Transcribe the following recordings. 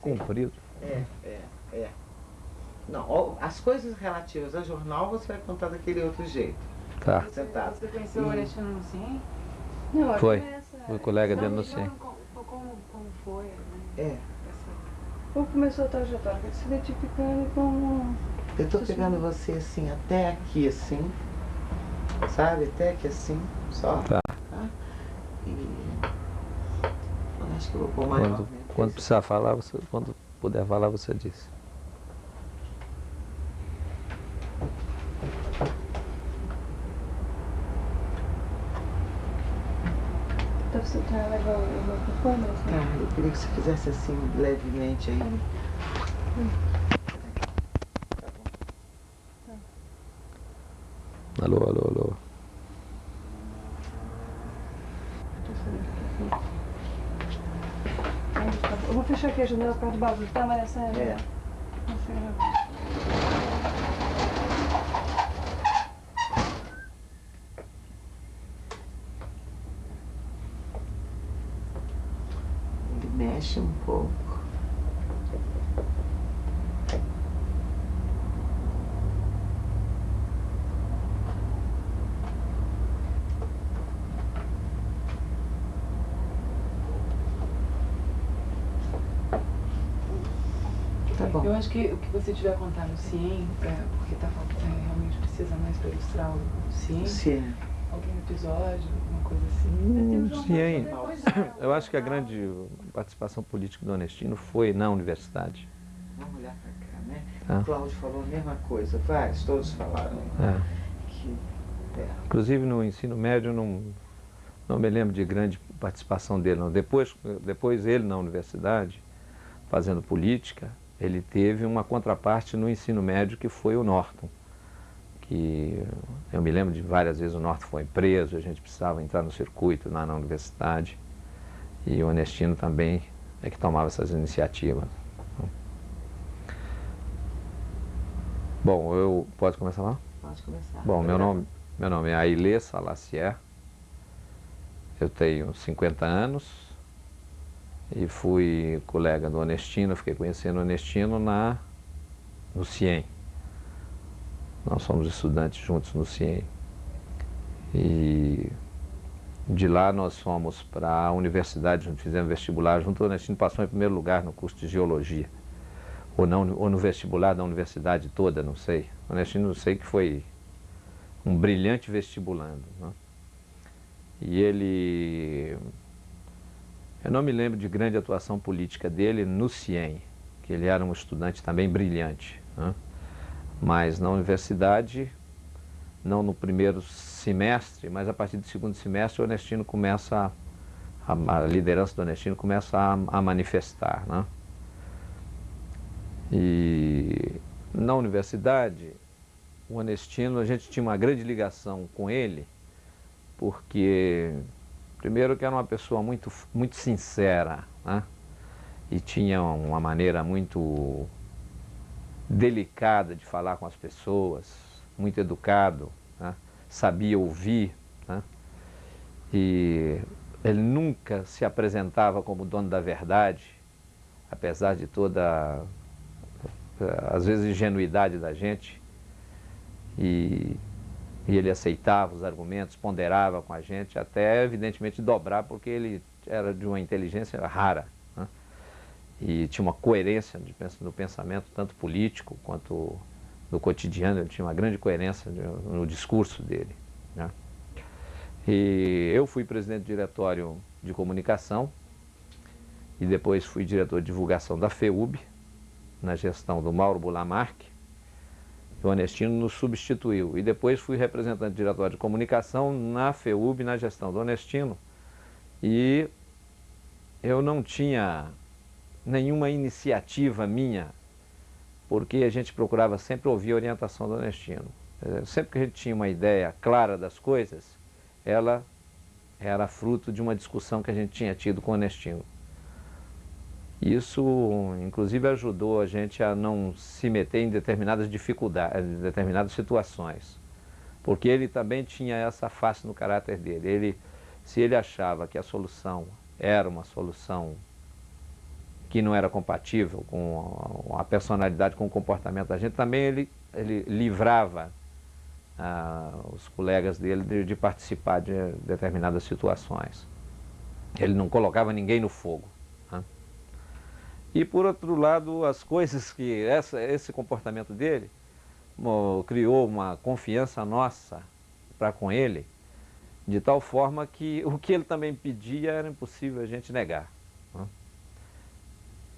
Comprido. É. Não, as coisas relativas ao jornal você vai contar daquele outro jeito. Tá. Sentado. Você conheceu o Orestino no CIEM? Não, Foi. começa... Fui colega dele no Então, CIEM. como foi, né? É. Como começou a trajetória? Se identificando como... Eu tô pegando você assim, até aqui assim, sabe? Até aqui assim, só. Tá. E... eu acho que eu vou pôr maior. Quando precisar falar, quando puder falar, você diz. Então você tá legal o microfone? Eu queria que você fizesse assim, levemente aí. Alô, alô, alô. Eu vou fechar aqui a janela por causa do barulho, tá, Maria Sérgio? É. Ele mexe um pouco. Tá bom. Eu acho que o que você tiver a contar no CIEM, porque realmente precisa mais para ilustrar o CIEM, Sim. algum episódio, alguma coisa assim. CIEM. Eu acho que a grande participação política do Onestino foi na universidade. Vamos olhar pra cá, né? Tá. O Cláudio falou a mesma coisa, vários, todos falaram. Inclusive no ensino médio não me lembro de grande participação dele, não. Depois ele na universidade, fazendo política, ele teve uma contraparte no ensino médio que foi o Norton. Que eu me lembro de várias vezes o Norton foi preso, a gente precisava entrar no circuito lá na universidade. E o Onestino também é que tomava essas iniciativas. Bom, eu posso começar lá? Pode começar. Bom, meu nome é Ailê Salassier, eu tenho 50 anos e fui colega do Onestino, fiquei conhecendo o Onestino no CIEM. Nós somos estudantes juntos no CIEM. E de lá nós fomos para a universidade, fizemos vestibular junto, o Onestino passou em primeiro lugar no curso de Geologia. Ou no vestibular da universidade toda, não sei. O Onestino, não sei, que foi um brilhante vestibulando, né? E ele... eu não me lembro de grande atuação política dele no CIEM, que ele era um estudante também brilhante, né? Mas na universidade, não no primeiro semestre, mas a partir do segundo semestre, o Onestino começa, a liderança do Onestino começa a manifestar, né? E na universidade, o Onestino, a gente tinha uma grande ligação com ele, porque, primeiro, que era uma pessoa muito sincera, né? E tinha uma maneira muito delicada de falar com as pessoas, muito educado, né? Sabia ouvir, né? E ele nunca se apresentava como dono da verdade, apesar de toda, às vezes, ingenuidade da gente. E ele aceitava os argumentos, ponderava com a gente, até, evidentemente, dobrar, porque ele era de uma inteligência rara, né? E tinha uma coerência no pensamento, tanto político quanto no cotidiano. Ele tinha uma grande coerência no discurso dele, né? E eu fui presidente do diretório de comunicação e depois fui diretor de divulgação da FEUB, na gestão do Mauro Bulamarque. O Onestino nos substituiu. E depois fui representante do diretório de comunicação na FEUB, na gestão do Onestino. E eu não tinha nenhuma iniciativa minha, porque a gente procurava sempre ouvir a orientação do Onestino. Sempre que a gente tinha uma ideia clara das coisas, ela era fruto de uma discussão que a gente tinha tido com o Onestino. Isso, inclusive, ajudou a gente a não se meter em determinadas dificuldades, em determinadas situações. Porque ele também tinha essa face no caráter dele. Se ele achava que a solução era uma solução que não era compatível com a personalidade, com o comportamento da gente, também ele livrava os colegas dele de participar de determinadas situações. Ele não colocava ninguém no fogo, né? E, por outro lado, as coisas que esse comportamento dele criou uma confiança nossa para com ele, de tal forma que o que ele também pedia era impossível a gente negar, né?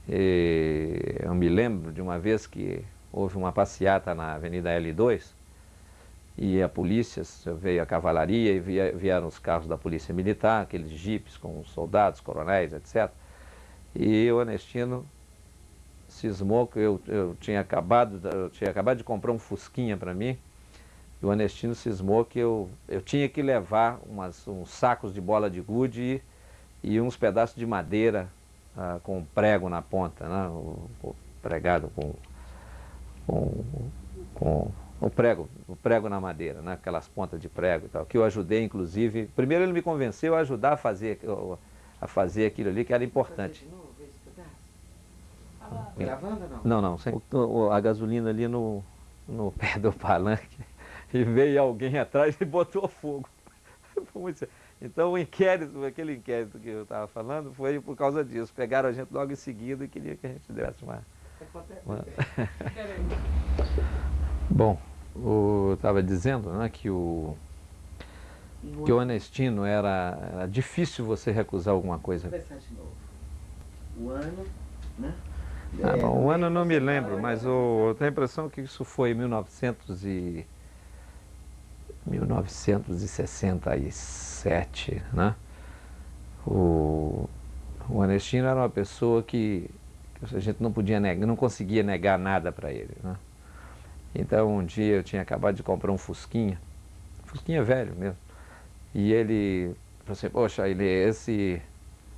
E eu me lembro de uma vez que houve uma passeata na Avenida L2 e a polícia, veio a cavalaria e vieram os carros da polícia militar, aqueles jipes com soldados, coronéis, etc. E o Ernestino cismou que eu tinha acabado de comprar um fusquinha para mim, e o Ernestino cismou que eu tinha que levar uns sacos de bola de gude e uns pedaços de madeira com prego na ponta, né? Pregado com o prego na madeira, né? Aquelas pontas de prego e tal, que eu ajudei, inclusive. Primeiro ele me convenceu a ajudar a fazer aquilo ali, que era importante. De novo esse pedaço? Gravando ou Não, não? não, a gasolina ali no pé do palanque, e veio alguém atrás e botou fogo. Então aquele inquérito que eu estava falando foi por causa disso. Pegaram a gente logo em seguida e queria que a gente desse uma... Bom, eu estava dizendo, né, que o Ernestino era difícil você recusar alguma coisa. Vou começar de novo. O ano, né? Bom, o ano eu não me lembro, mas eu tenho a impressão que isso foi em 1967, né? O Ernestino era uma pessoa que a gente não podia negar, não conseguia negar nada para ele, né? Então um dia eu tinha acabado de comprar um fusquinha velho mesmo, e ele falou assim: poxa, esse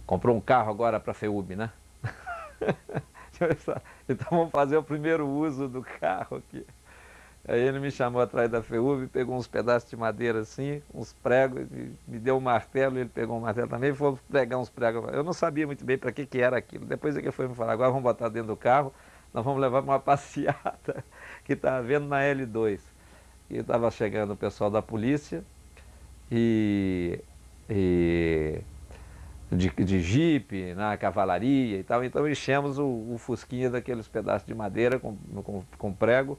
comprou um carro agora para a FEUB, né? Então vamos fazer o primeiro uso do carro aqui. Aí ele me chamou atrás da FEUB, pegou uns pedaços de madeira assim, uns pregos, me deu um martelo, ele pegou um martelo também e foi pregar uns pregos. Eu não sabia muito bem para que era aquilo. Depois é que ele foi me falar: agora vamos botar dentro do carro, nós vamos levar para uma passeata que estava havendo na L2. E estava chegando o pessoal da polícia de jipe, na cavalaria e tal. Então enchemos o fusquinha daqueles pedaços de madeira com prego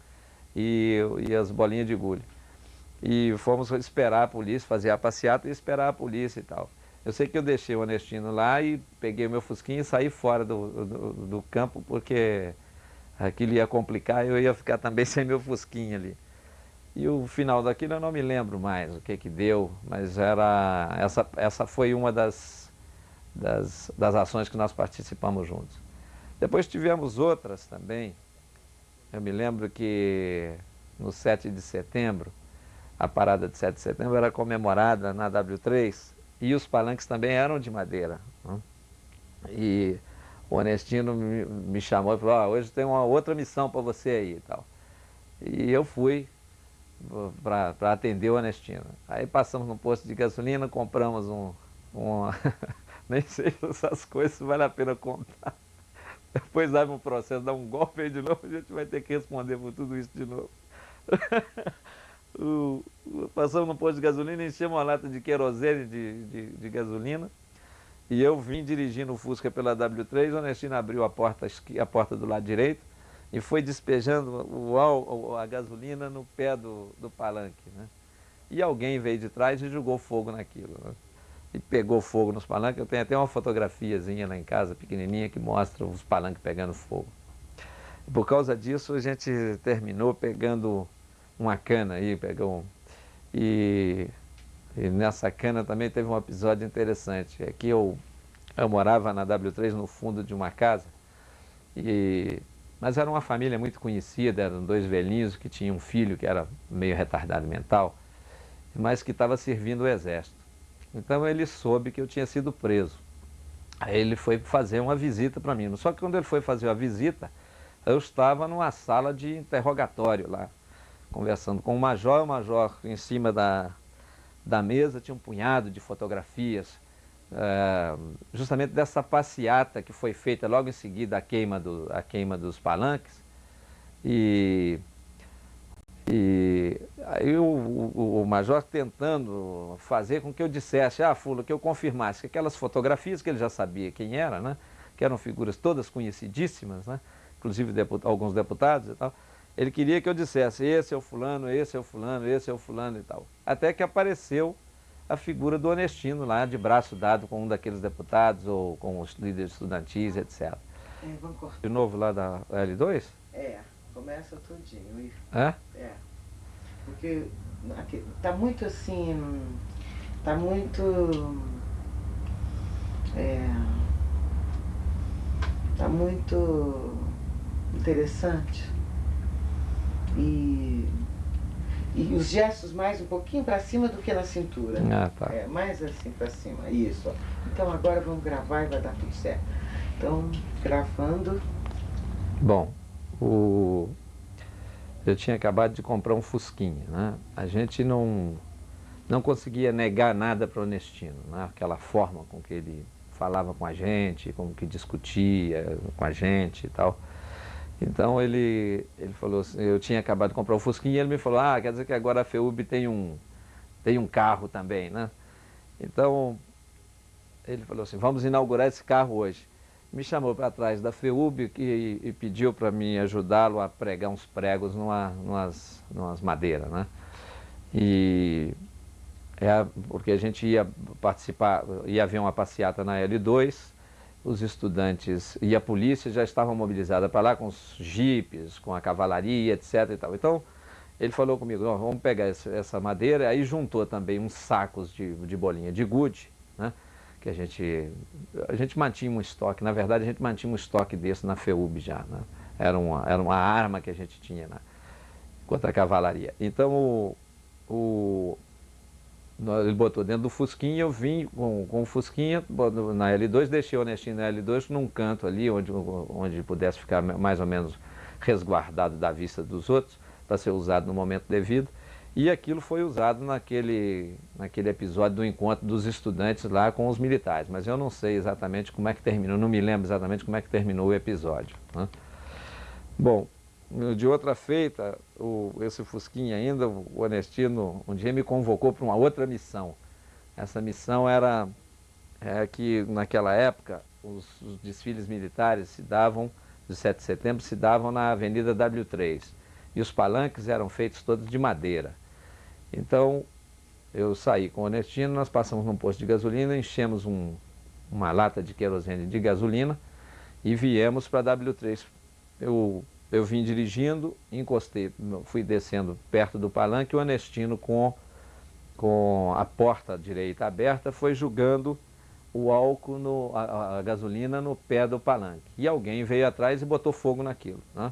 e as bolinhas de gude. E fomos esperar a polícia, fazer a passeata e esperar a polícia e tal. Eu sei que eu deixei o Ernestino lá e peguei o meu fusquinha e saí fora do campo, porque aquilo ia complicar e eu ia ficar também sem meu fusquinha ali. E o final daquilo eu não me lembro mais o que deu, mas essa foi uma das ações que nós participamos juntos. Depois tivemos outras também. Eu me lembro que no 7 de setembro, a parada de 7 de setembro era comemorada na W3 e os palanques também eram de madeira, né? E o Ernestino me chamou e falou: hoje tem uma outra missão para você aí e tal. E eu fui para atender o Ernestino. Aí passamos no posto de gasolina, compramos nem sei se essas coisas vale a pena contar. Depois dá um processo, dá um golpe aí de novo, a gente vai ter que responder por tudo isso de novo. Passamos no posto de gasolina, enchemos uma lata de querosene de gasolina, e eu vim dirigindo o Fusca pela W3, o Ernestino abriu a porta do lado direito e foi despejando a gasolina no pé do palanque, né? E alguém veio de trás e jogou fogo naquilo, né? E pegou fogo nos palanques. Eu tenho até uma fotografiazinha lá em casa, pequenininha, que mostra os palanques pegando fogo. E por causa disso, a gente terminou pegando uma cana aí, e nessa cana também teve um episódio interessante. É que eu morava na W3 no fundo de uma casa, mas era uma família muito conhecida, eram dois velhinhos que tinham um filho que era meio retardado mental, mas que estava servindo o exército. Então ele soube que eu tinha sido preso. Aí ele foi fazer uma visita para mim. Só que quando ele foi fazer a visita, eu estava numa sala de interrogatório lá, conversando com o major em cima da mesa tinha um punhado de fotografias justamente dessa passeata que foi feita logo em seguida a queima dos palanques. E aí o major tentando fazer com que eu dissesse, Fula, que eu confirmasse que aquelas fotografias que ele já sabia quem era, né, que eram figuras todas conhecidíssimas, né, inclusive alguns deputados e tal, ele queria que eu dissesse, esse é o fulano, esse é o fulano, esse é o fulano e tal. Até que apareceu a figura do Onestino lá, de braço dado com um daqueles deputados ou com os líderes estudantis, etc. Vamos cortar. De novo lá da L2? Começa tudinho. É? Porque aqui, tá muito assim, tá muito, tá muito interessante. E os gestos mais um pouquinho para cima do que na cintura. Tá. Mais assim para cima, isso. Então agora vamos gravar e vai dar tudo certo. Então, gravando. Bom, eu tinha acabado de comprar um Fusquinha, né? A gente não conseguia negar nada para o Onestino, né? Aquela forma com que ele falava com a gente, com que discutia com a gente e tal. Então ele falou assim, eu tinha acabado de comprar um Fusquinha e ele me falou, quer dizer que agora a FEUB tem um carro também, né? Então ele falou assim, vamos inaugurar esse carro hoje. Me chamou para trás da FEUB e pediu para mim ajudá-lo a pregar uns pregos numas madeiras, né? Porque a gente ia participar, ia haver uma passeata na L2, os estudantes e a polícia já estavam mobilizadas para lá com os jipes, com a cavalaria, etc. e tal. Então ele falou comigo, vamos pegar essa madeira, aí juntou também uns sacos de bolinha de gude, né? Que a gente mantinha um estoque, na verdade a gente mantinha um estoque desse na FEUB já, né? Era uma arma que a gente tinha contra a cavalaria. Então ele botou dentro do Fusquinha, eu vim com o Fusquinha na L2, deixei o Onestino na L2 num canto ali, onde pudesse ficar mais ou menos resguardado da vista dos outros, para ser usado no momento devido. E aquilo foi usado naquele episódio do encontro dos estudantes lá com os militares. Mas eu não sei exatamente como é que terminou, não me lembro exatamente como é que terminou o episódio, né? Bom, de outra feita, esse Fusquinha ainda, o Onestino um dia me convocou para uma outra missão. Essa missão era que naquela época os desfiles militares de 7 de setembro, se davam na Avenida W3. E os palanques eram feitos todos de madeira. Então, eu saí com o Onestino, nós passamos num posto de gasolina, enchemos uma lata de querosene de gasolina e viemos para a W3. Eu vim dirigindo, encostei, fui descendo perto do palanque, o Onestino com a porta direita aberta foi jogando o álcool, a gasolina no pé do palanque. E alguém veio atrás e botou fogo naquilo, né?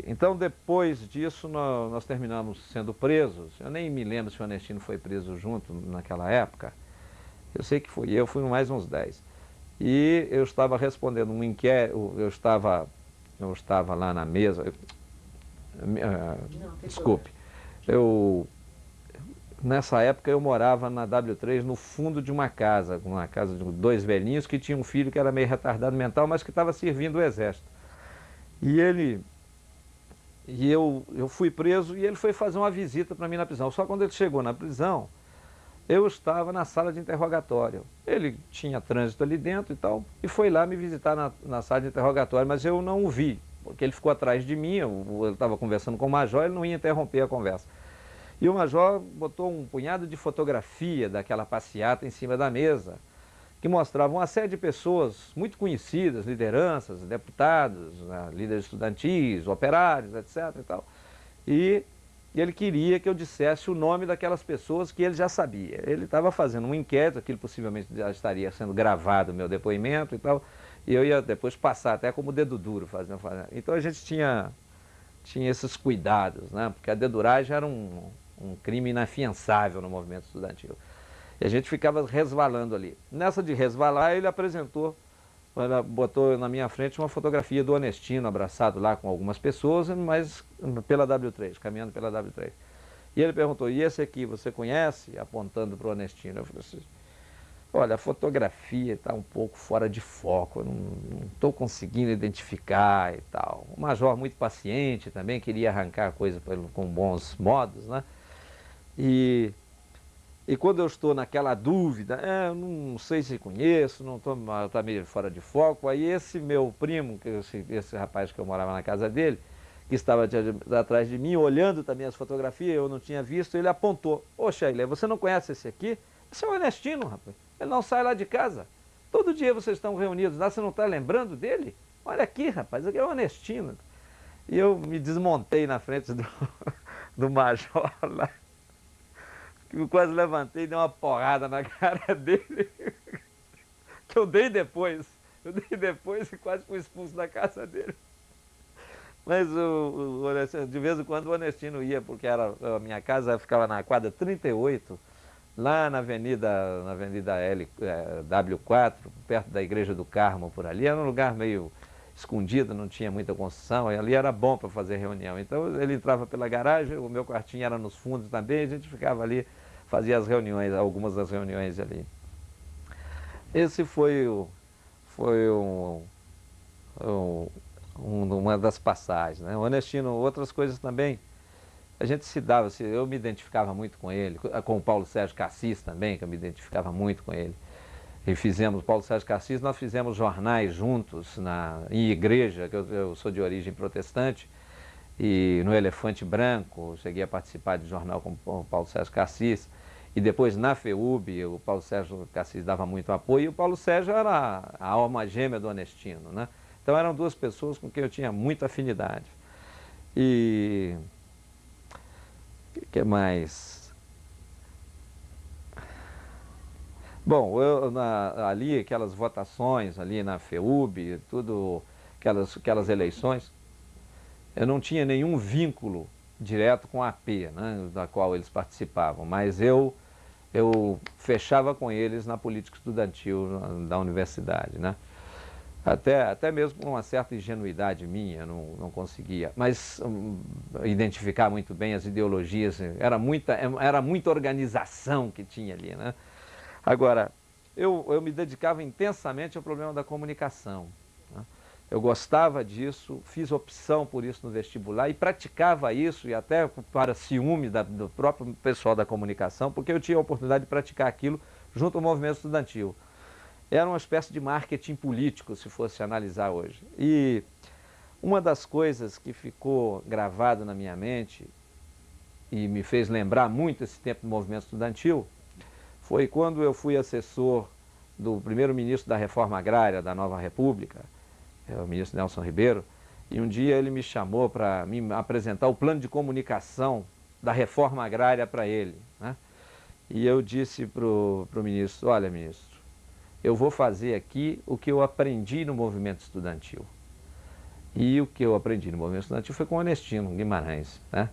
Então, depois disso, nós terminamos sendo presos. Eu nem me lembro se o Onestino foi preso junto naquela época. Eu sei que fui mais uns 10. E eu estava respondendo um inquérito, eu estava lá na mesa. Desculpe. Nessa época eu morava na W3 no fundo de uma casa de 2 velhinhos que tinha um filho que era meio retardado mental, mas que estava servindo o exército. Eu fui preso e ele foi fazer uma visita para mim na prisão. Só quando ele chegou na prisão, eu estava na sala de interrogatório. Ele tinha trânsito ali dentro e tal, e foi lá me visitar na sala de interrogatório, mas eu não o vi, porque ele ficou atrás de mim, eu estava conversando com o major, ele não ia interromper a conversa. E o major botou um punhado de fotografia daquela passeata em cima da mesa, que mostravam uma série de pessoas muito conhecidas, lideranças, deputados, né, líderes estudantis, operários, etc. e tal. E ele queria que eu dissesse o nome daquelas pessoas que ele já sabia. Ele estava fazendo um inquérito, aquilo possivelmente já estaria sendo gravado, o meu depoimento e tal, e eu ia depois passar até como dedo duro fazendo. Então a gente tinha esses cuidados, né, porque a deduragem era um crime inafiançável no movimento estudantil. E a gente ficava resvalando ali. Nessa de resvalar, ele botou na minha frente uma fotografia do Onestino abraçado lá com algumas pessoas, mas pela W3, caminhando pela W3. E ele perguntou, e esse aqui você conhece? Apontando para o Onestino. Eu falei assim, olha, a fotografia está um pouco fora de foco, eu não estou conseguindo identificar e tal. O major muito paciente também, queria arrancar a coisa com bons modos, né? E quando eu estou naquela dúvida, eu não sei se conheço, não estou, está meio fora de foco, aí esse meu primo, esse rapaz que eu morava na casa dele, que estava atrás de mim, olhando também as fotografias, eu não tinha visto, ele apontou: ô Sheila, você não conhece esse aqui? Esse é o Ernestino, rapaz. Ele não sai lá de casa. Todo dia vocês estão reunidos lá, você não está lembrando dele? Olha aqui, rapaz, aqui é o Ernestino. E eu me desmontei na frente do major lá. Eu quase levantei e dei uma porrada na cara dele. Que eu dei depois. Eu dei depois e quase fui expulso da casa dele. Mas de vez em quando o Ernestino ia, porque a minha casa ficava na quadra 38, lá na Avenida W4, perto da Igreja do Carmo, por ali. Era um lugar meio escondido, não tinha muita construção, e ali era bom para fazer reunião. Então ele entrava pela garagem, o meu quartinho era nos fundos também, a gente ficava ali, fazia as reuniões, algumas das reuniões ali. Esse foi uma das passagens, né? O Ernestino, outras coisas também, a gente se dava, eu me identificava muito com ele, com o Paulo Sérgio Cassis também, que eu me identificava muito com ele. E fizemos, Paulo Sérgio Cassis, nós fizemos jornais juntos em igreja, que eu sou de origem protestante, e no Elefante Branco, cheguei a participar de jornal com o Paulo Sérgio Cassis, e depois na FEUB, o Paulo Sérgio Cassis dava muito apoio, e o Paulo Sérgio era a alma gêmea do Ernestino, né? Então eram duas pessoas com quem eu tinha muita afinidade. E o que mais? Bom, ali, aquelas votações ali na FEUB, tudo, aquelas eleições, eu não tinha nenhum vínculo direto com a AP, né, da qual eles participavam, mas eu fechava com eles na política estudantil da universidade, né? Até mesmo com uma certa ingenuidade minha, não conseguia, mas identificar muito bem as ideologias, era muita organização que tinha ali, né? Agora, eu me dedicava intensamente ao problema da comunicação, né? Eu gostava disso, fiz opção por isso no vestibular e praticava isso, e até para ciúme do próprio pessoal da comunicação, porque eu tinha a oportunidade de praticar aquilo junto ao movimento estudantil. Era uma espécie de marketing político, se fosse analisar hoje. E uma das coisas que ficou gravado na minha mente e me fez lembrar muito esse tempo do movimento estudantil foi quando eu fui assessor do primeiro-ministro da Reforma Agrária da Nova República, o ministro Nelson Ribeiro, e um dia ele me chamou para me apresentar o plano de comunicação da Reforma Agrária para ele, né? E eu disse para o ministro: olha, ministro, eu vou fazer aqui o que eu aprendi no movimento estudantil. E o que eu aprendi no movimento estudantil foi com o Ernestino Guimarães, né?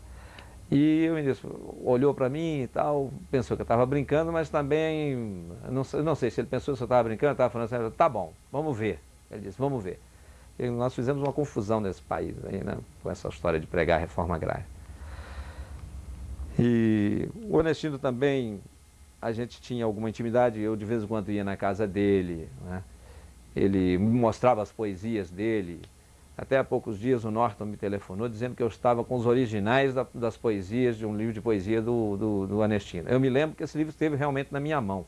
E o ministro olhou para mim e tal, pensou que eu estava brincando, mas também, não sei se ele pensou se eu estava brincando, estava falando assim: tá bom, vamos ver. Ele disse: vamos ver. E nós fizemos uma confusão nesse país aí, né, com essa história de pregar a reforma agrária. E o Ernestino também, a gente tinha alguma intimidade, eu de vez em quando ia na casa dele, né? Ele me mostrava as poesias dele. Até há poucos dias o Norton me telefonou dizendo que eu estava com os originais das poesias, de um livro de poesia do Ernestino. Eu me lembro que esse livro esteve realmente na minha mão,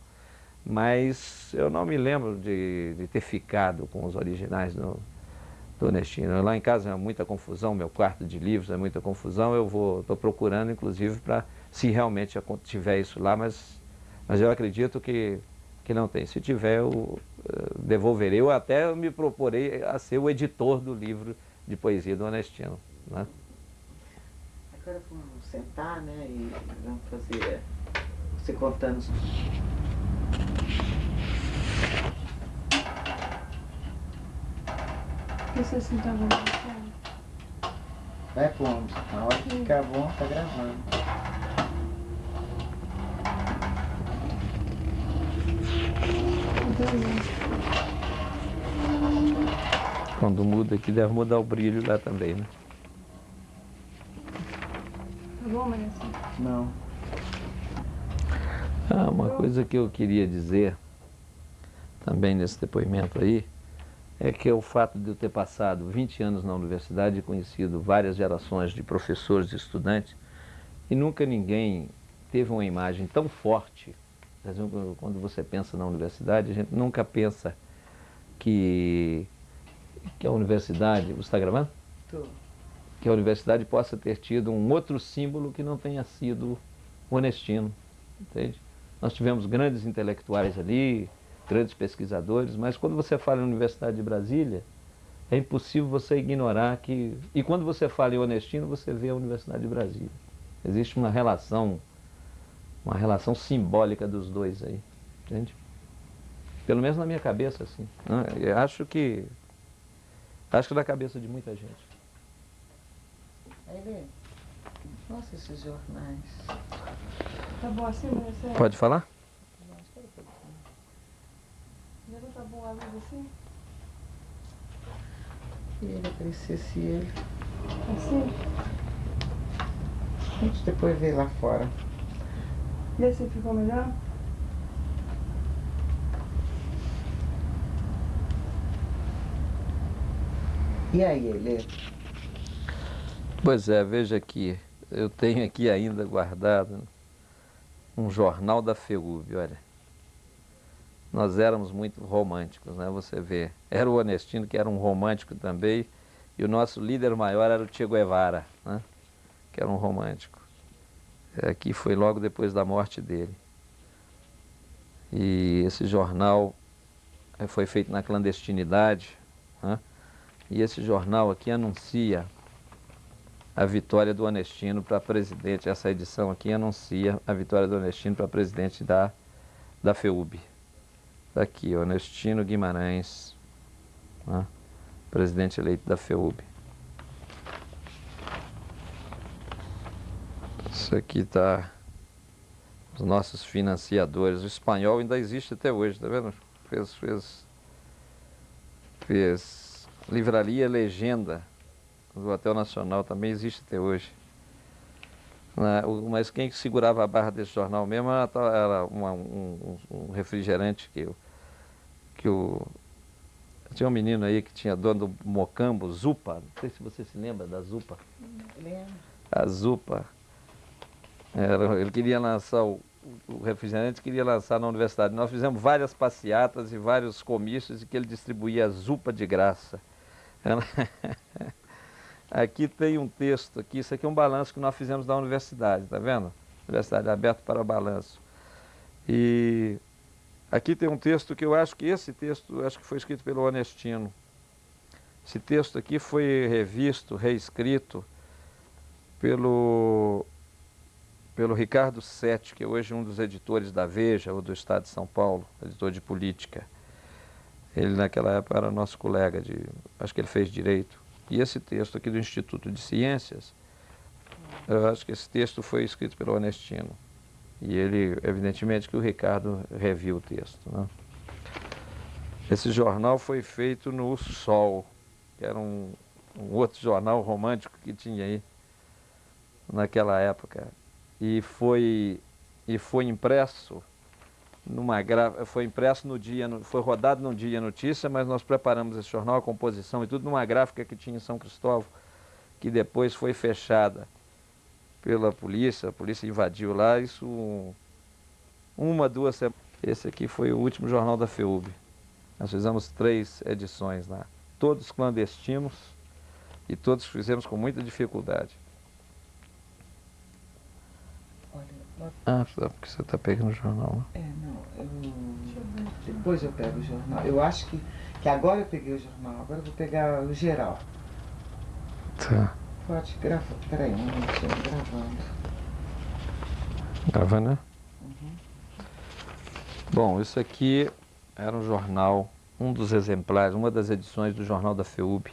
mas eu não me lembro de ter ficado com os originais do Ernestino. Lá em casa é muita confusão, meu quarto de livros é muita confusão, estou procurando inclusive para, se realmente tiver isso lá, mas eu acredito que não tem. Se tiver, eu devolverei. Eu até me proporei a ser o editor do livro de poesia do Ernestino, né? Agora vamos sentar, né, e vamos fazer você contando. Você assim tá bom? Vai pondo. Na hora que ficar bom, tá gravando. Quando muda aqui, deve mudar o brilho lá também, né? Tá bom, Marisa? Não. Uma coisa que eu queria dizer também nesse depoimento aí, é que é o fato de eu ter passado 20 anos na universidade e conhecido várias gerações de professores e estudantes, e nunca ninguém teve uma imagem tão forte. Por exemplo, quando você pensa na universidade, a gente nunca pensa que a universidade... Você está gravando? Tô. Que a universidade possa ter tido um outro símbolo que não tenha sido o Onestino, entende? Nós tivemos grandes intelectuais ali, grandes pesquisadores, mas quando você fala em Universidade de Brasília, é impossível você ignorar que... E quando você fala em Onestino, você vê a Universidade de Brasília. Existe uma relação simbólica dos dois aí, entende? Pelo menos na minha cabeça, assim. Eu acho que na cabeça de muita gente. Aí, nossa, esses jornais. Tá bom assim, Marcelo? Pode falar? Já não tá bom a luz assim? E ele crescesse ele. Assim? A gente depois vê lá fora. E assim ficou melhor? E aí, ele? Pois é, veja aqui, eu tenho aqui ainda guardado um jornal da FEUB, olha. Nós éramos muito românticos, né? Você vê, era o Onestino que era um romântico também, e o nosso líder maior era o Che Guevara, né? Que era um romântico. Aqui foi logo depois da morte dele. E esse jornal foi feito na clandestinidade, né? E esse jornal aqui anuncia a vitória do Onestino para presidente. Essa edição aqui anuncia a vitória do Onestino para presidente da FEUB. Está aqui, Onestino Guimarães, né? Presidente eleito da FEUB. Isso aqui está os nossos financiadores. O espanhol ainda existe até hoje, tá vendo? Fez livraria Legenda do Hotel Nacional, também existe até hoje. Mas quem segurava a barra desse jornal mesmo era um refrigerante tinha um menino aí que tinha dono do Mocambo, Zupa, não sei se você se lembra da Zupa. Lembro. A Zupa, ele queria lançar o refrigerante, queria lançar na universidade. Nós fizemos várias passeatas e vários comícios em que ele distribuía a Zupa de graça. Aqui tem um texto, aqui, isso aqui é um balanço que nós fizemos da universidade, tá vendo? Universidade aberta para balanço. E aqui tem um texto que eu acho que esse texto, acho que foi escrito pelo Onestino. Esse texto aqui foi revisto, reescrito pelo Ricardo Sete, que é hoje um dos editores da Veja, ou do Estado de São Paulo, editor de política. Ele naquela época era nosso colega, acho que ele fez direito. E esse texto aqui do Instituto de Ciências, eu acho que esse texto foi escrito pelo Onestino. E ele, evidentemente que o Ricardo reviu o texto, né? Esse jornal foi feito no Sol, que era um outro jornal romântico que tinha aí naquela época. E foi impresso foi impresso no dia, foi rodado no Dia Notícia, mas nós preparamos esse jornal, a composição e tudo numa gráfica que tinha em São Cristóvão, que depois foi fechada pela polícia, a polícia invadiu lá, isso uma, 2 semanas. Esse aqui foi o último jornal da FEUB. Nós fizemos 3 edições lá, todos clandestinos e todos fizemos com muita dificuldade. Olha, Porque você está pegando o jornal. depois eu pego o jornal. Eu acho que agora eu peguei o jornal, agora eu vou pegar o geral. Tá. Pode gravar, peraí, um minutinho, gravando. Gravando, né? Bom, isso aqui era um jornal, um dos exemplares, uma das edições do jornal da FEUB.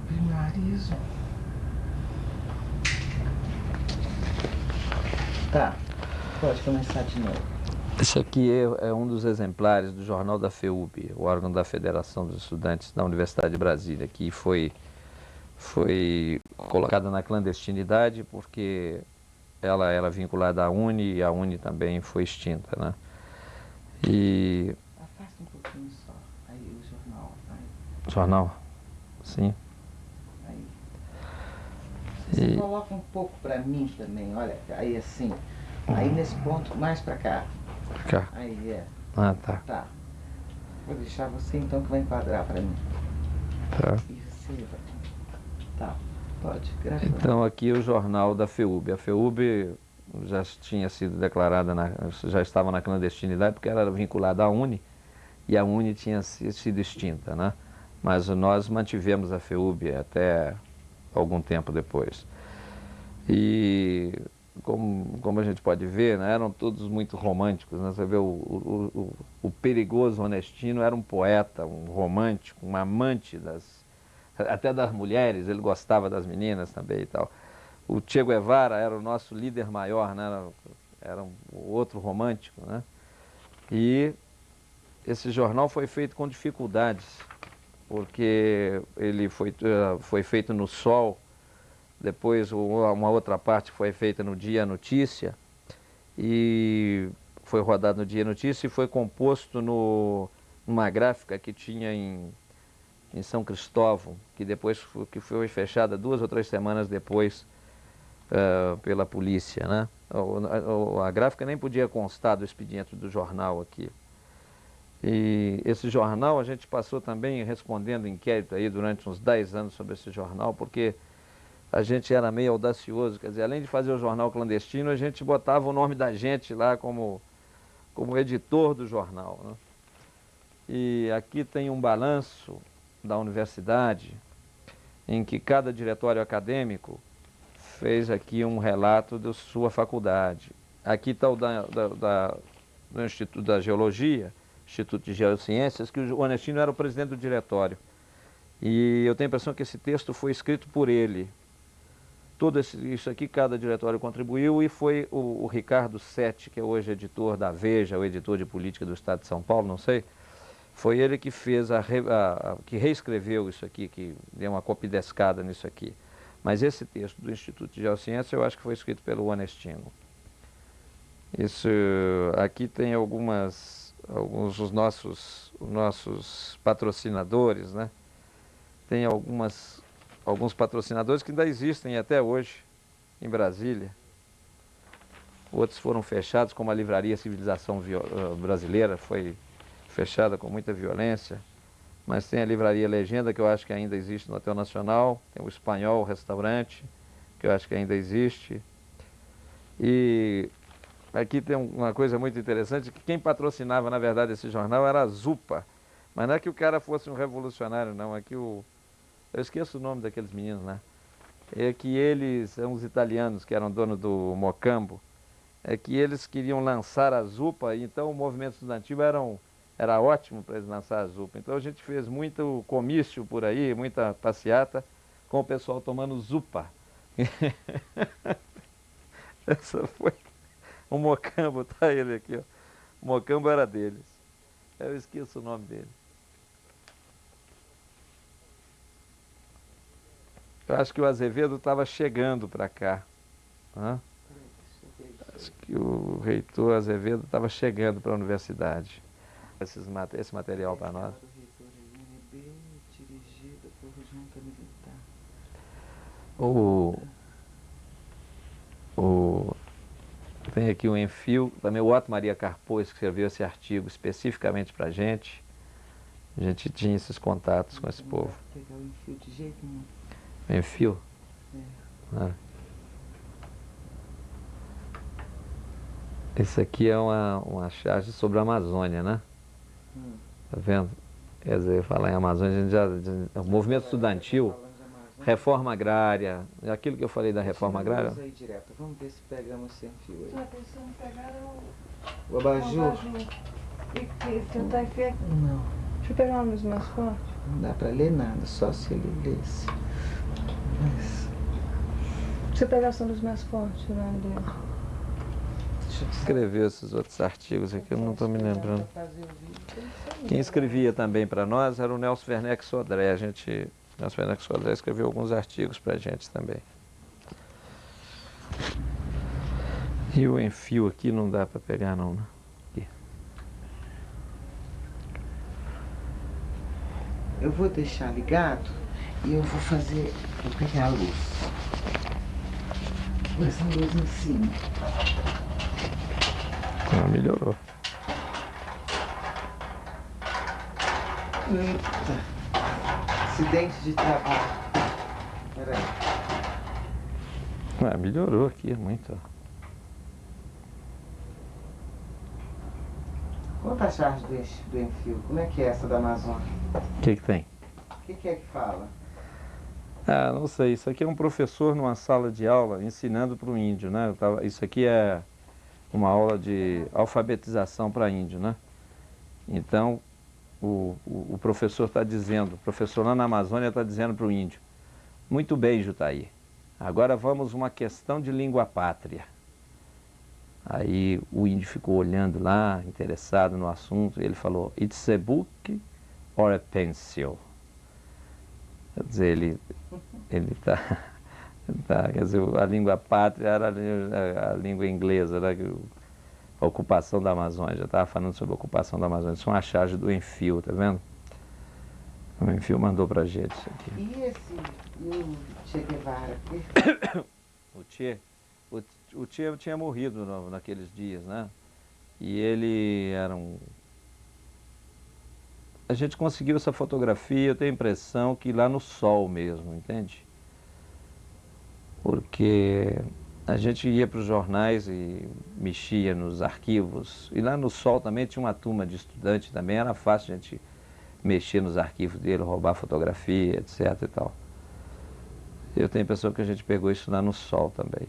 Primarizo. Tá, pode começar de novo. Esse aqui é um dos exemplares do jornal da FEUB, o órgão da Federação dos Estudantes da Universidade de Brasília, que foi colocado na clandestinidade porque ela era vinculada à UNE e a UNE também foi extinta, né? E... Afasta um pouquinho só. Aí o jornal. Jornal? Sim. Aí. Você E... coloca um pouco pra mim também, olha, aí assim. Aí nesse ponto, mais pra cá. Cá. Aí, é. Ah, tá. Tá. Vou deixar você então que vai enquadrar pra mim. Tá. E você vai. Tá, pode, graças a Deus. Então aqui o jornal da FEUB. A FEUB já tinha sido declarada, já estava na clandestinidade porque ela era vinculada à UNE e a UNE tinha sido extinta, né? Mas nós mantivemos a FEUB até algum tempo depois. E como a gente pode ver, né, eram todos muito românticos, né? Você vê o perigoso Onestino era um poeta, um romântico, um amante até das mulheres, ele gostava das meninas também e tal. O Che Guevara era o nosso líder maior, né? Era um outro romântico, né? E esse jornal foi feito com dificuldades, porque ele foi feito no sol. Depois uma outra parte foi feita no Dia Notícia e foi rodado no Dia Notícia e foi composto numa gráfica que tinha em São Cristóvão, que depois que foi fechada 2 ou 3 semanas depois pela polícia, né? A gráfica nem podia constar do expediente do jornal aqui. E esse jornal a gente passou também respondendo inquérito aí durante uns 10 anos sobre esse jornal, porque a gente era meio audacioso, quer dizer, além de fazer o jornal clandestino, a gente botava o nome da gente lá como editor do jornal, né? E aqui tem um balanço da universidade, em que cada diretório acadêmico fez aqui um relato da sua faculdade. Aqui está o do Instituto da Geologia, Instituto de Geociências, que o Onestino era o presidente do diretório. E eu tenho a impressão que esse texto foi escrito por ele. Tudo isso aqui, cada diretório contribuiu, e foi o Ricardo Sete, que é hoje editor da Veja, o editor de política do Estado de São Paulo, não sei, foi ele que fez que reescreveu isso aqui, que deu uma copidescada nisso aqui. Mas esse texto do Instituto de Geociência eu acho que foi escrito pelo Onestino. Isso aqui tem alguns dos nossos patrocinadores, né? Tem alguns patrocinadores que ainda existem até hoje em Brasília. Outros foram fechados, como a Livraria Civilização Brasileira, foi fechada com muita violência. Mas tem a Livraria Legenda, que eu acho que ainda existe no Hotel Nacional. Tem o Espanhol, o restaurante, que eu acho que ainda existe. E aqui tem uma coisa muito interessante, que quem patrocinava, na verdade, esse jornal era a Zupa. Mas não é que o cara fosse um revolucionário, não. É que eu esqueço o nome daqueles meninos, né? É que eles, são os italianos que eram donos do Mocambo, é que eles queriam lançar a Zupa, e então o movimento estudantil era ótimo para eles lançar a Zupa. Então a gente fez muito comício por aí, muita passeata, com o pessoal tomando Zupa. Essa foi o Mocambo, tá ele aqui, ó. O Mocambo era deles. Eu esqueço o nome dele. Eu acho que o Azevedo estava chegando para cá. Né? Acho que o reitor Azevedo estava chegando para a universidade. Esse material para nós. Tem aqui o Enfio, também o Otto Maria Carpois, que escreveu esse artigo especificamente para a gente. A gente tinha esses contatos com esse povo. Pegar o Enfio de jeito nenhum. Enfio? É. Ah. Esse aqui é uma charge sobre a Amazônia, né? Tá vendo? Quer dizer, falar em Amazônia, o movimento estudantil, reforma agrária, aquilo que eu falei da reforma agrária. Vamos aí direto, vamos ver se pegamos esse Enfio aí. Estou pensando em pegar O abajur? E tentar ver. Não, Deixa eu pegar uma luz mais forte. não dá pra ler nada, só se ele lesse. Mas, Se eu pegar essa luz mais forte lá dentro. deixa eu Escreveu esses outros artigos aqui, eu não estou me lembrando. Quem escrevia também para nós era o Nelson Werneck Sodré. Nelson Werneck Sodré escreveu alguns artigos para a gente também. E o enfio aqui não dá para pegar não, né? Aqui. Eu vou deixar ligado e eu vou fazer. Vou pegar a luz. Com essa luz em cima. Ah, melhorou. Eita. Acidente de trabalho. Peraí. Ah, melhorou aqui muito. Conta a charge do enfio. Como é que é essa da Amazônia? O que tem? O que é que fala? Ah, não sei. Isso aqui é um professor numa sala de aula ensinando para o índio, né? Isso aqui é uma aula de alfabetização para índio, né? Então, o professor está dizendo, o professor lá na Amazônia está dizendo para o índio: muito bem, Jutaí, agora vamos uma questão de língua pátria. Aí o índio ficou olhando lá, interessado no assunto, e ele falou: it's a book or a pencil? Quer dizer, ele quer dizer, a língua pátria era a língua inglesa, né? A ocupação da Amazônia, já estava falando sobre a ocupação da Amazônia. Isso é uma charge do Enfio, tá vendo? O Enfio mandou pra gente isso aqui. E o Che Guevara aqui? O Che tinha morrido naqueles dias, né? E ele era A gente conseguiu essa fotografia, eu tenho a impressão que lá no sol mesmo, entende? Porque a gente ia para os jornais e mexia nos arquivos. E lá no sol também tinha uma turma de estudantes também, era fácil a gente mexer nos arquivos dele, roubar fotografia, etc e tal. Eu tenho a impressão que a gente pegou isso lá no sol também.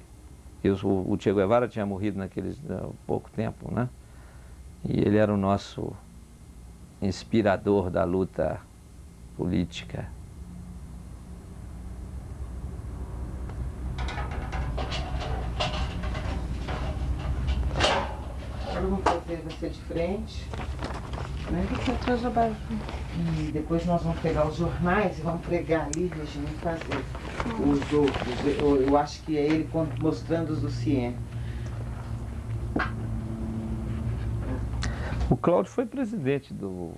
E o Che Guevara tinha morrido naqueles pouco tempo, né? E ele era o nosso inspirador da luta política. Vamos fazer você de frente, né? Aqui atrás da barra. E depois nós vamos pegar os jornais e vamos pregar ali, Regina, e fazer os outros. Eu acho que é ele mostrando os do CIEM. O Cláudio foi presidente do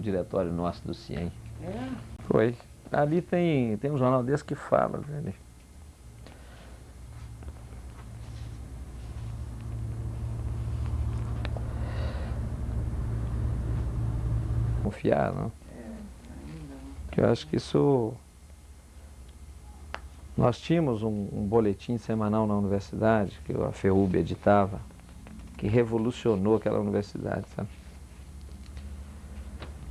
diretório nosso do CIEM. É? Foi. Ali tem um jornal desse que fala, velho. Confiar, não? Que eu acho que isso... Nós tínhamos um boletim semanal na universidade, que a FEUB editava, que revolucionou aquela universidade, sabe?